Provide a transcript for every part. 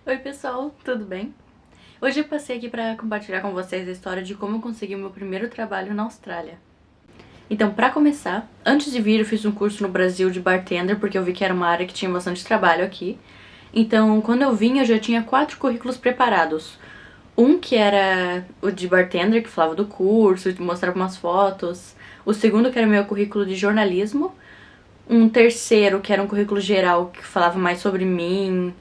Oi pessoal, tudo bem? Hoje eu passei aqui para compartilhar com vocês a história de como eu consegui o meu primeiro trabalho na Austrália. Então, para começar, antes de vir eu fiz um curso no Brasil de bartender, porque eu vi que era uma área que tinha bastante trabalho aqui. Então, quando eu vim, eu já tinha 4 currículos preparados. Um que era o de bartender, que falava do curso, mostrava umas fotos. O segundo que era meu currículo de jornalismo. Um terceiro que era um currículo geral, que falava mais sobre mim,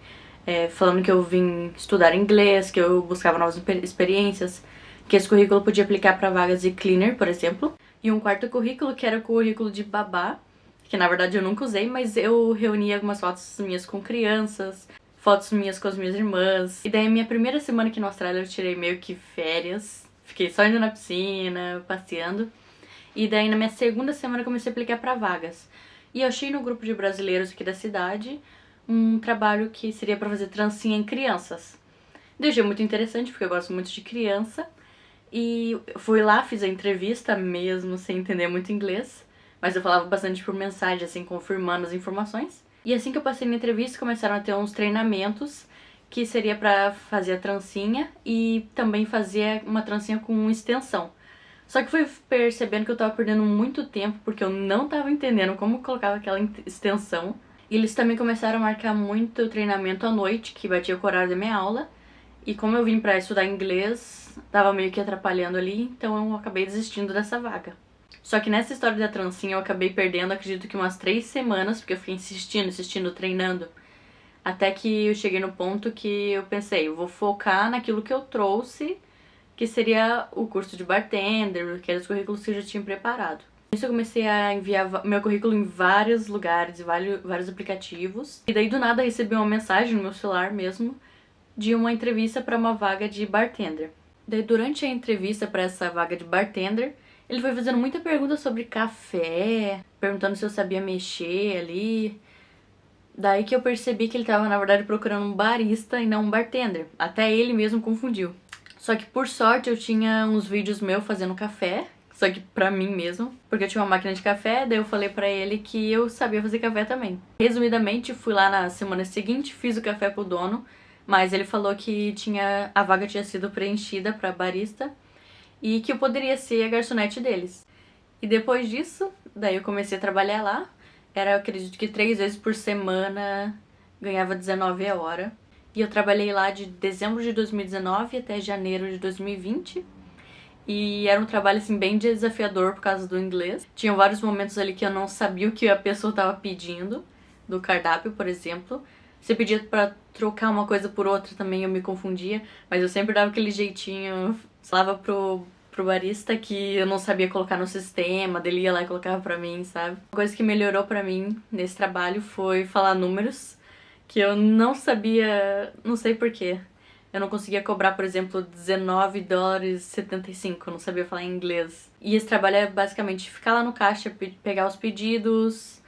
falando que eu vim estudar inglês, que eu buscava novas experiências, que esse currículo podia aplicar para vagas de cleaner, por exemplo. E um quarto currículo, que era o currículo de babá, que na verdade eu nunca usei, mas eu reunia algumas fotos minhas com crianças, fotos minhas com as minhas irmãs. E daí, minha primeira semana aqui na Austrália, eu tirei meio que férias. Fiquei só indo na piscina, passeando. E daí, na minha segunda semana, eu comecei a aplicar para vagas. E eu achei no grupo de brasileiros aqui da cidade um trabalho que seria para fazer trancinha em crianças. Eu achei muito interessante, porque eu gosto muito de criança. E fui lá, fiz a entrevista mesmo sem entender muito inglês. Mas eu falava bastante por mensagem, assim, confirmando as informações. E assim que eu passei na entrevista, começaram a ter uns treinamentos que seria pra fazer a trancinha e também fazer uma trancinha com extensão. Só que fui percebendo que eu tava perdendo muito tempo porque eu não tava entendendo como colocava aquela extensão. E eles também começaram a marcar muito treinamento à noite, que batia com o horário da minha aula. E como eu vim pra estudar inglês, tava meio que atrapalhando ali, então eu acabei desistindo dessa vaga. Só que nessa história da trancinha eu acabei perdendo, acredito que umas 3 semanas, porque eu fiquei insistindo, treinando. Até que eu cheguei no ponto que eu pensei, eu vou focar naquilo que eu trouxe, que seria o curso de bartender, que eram os currículos que eu já tinha preparado. Isso eu comecei a enviar meu currículo em vários lugares, vários aplicativos. E daí do nada eu recebi uma mensagem no meu celular mesmo, de uma entrevista para uma vaga de bartender. Daí durante a entrevista para essa vaga de bartender, ele foi fazendo muita pergunta sobre café, perguntando se eu sabia mexer ali. Daí que eu percebi que ele tava, na verdade, procurando um barista e não um bartender. Até ele mesmo confundiu. Só que, por sorte, eu tinha uns vídeos meus fazendo café, só que pra mim mesmo, porque eu tinha uma máquina de café, daí eu falei pra ele que eu sabia fazer café também. Resumidamente, fui lá na semana seguinte, fiz o café pro dono, mas ele falou que a vaga tinha sido preenchida pra barista e que eu poderia ser a garçonete deles. E depois disso, daí eu comecei a trabalhar lá. Era, eu acredito que 3 vezes por semana, ganhava 19 a hora. E eu trabalhei lá de dezembro de 2019 até janeiro de 2020. E era um trabalho, assim, bem desafiador por causa do inglês. Tinham vários momentos ali que eu não sabia o que a pessoa estava pedindo, do cardápio, por exemplo. Se pedia pra trocar uma coisa por outra também eu me confundia, mas eu sempre dava aquele jeitinho, falava pro barista que eu não sabia colocar no sistema, dele ia lá e colocava pra mim, sabe? Uma coisa que melhorou pra mim nesse trabalho foi falar números, que eu não sabia, não sei porquê. Eu não conseguia cobrar, por exemplo, 19 dólares 75, eu não sabia falar inglês. E esse trabalho é basicamente ficar lá no caixa, pegar os pedidos,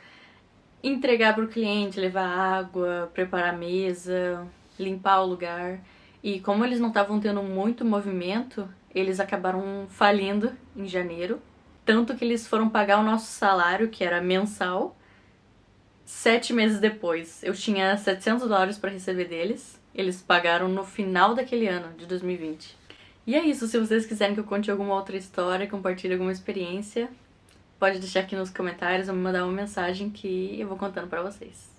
entregar pro cliente, levar água, preparar a mesa, limpar o lugar. E como eles não estavam tendo muito movimento, eles acabaram falindo em janeiro. Tanto que eles foram pagar o nosso salário, que era mensal, 7 meses depois. Eu tinha 700 dólares para receber deles. Eles pagaram no final daquele ano, de 2020. E é isso, se vocês quiserem que eu conte alguma outra história, compartilhe alguma experiência, pode deixar aqui nos comentários ou me mandar uma mensagem que eu vou contando pra vocês.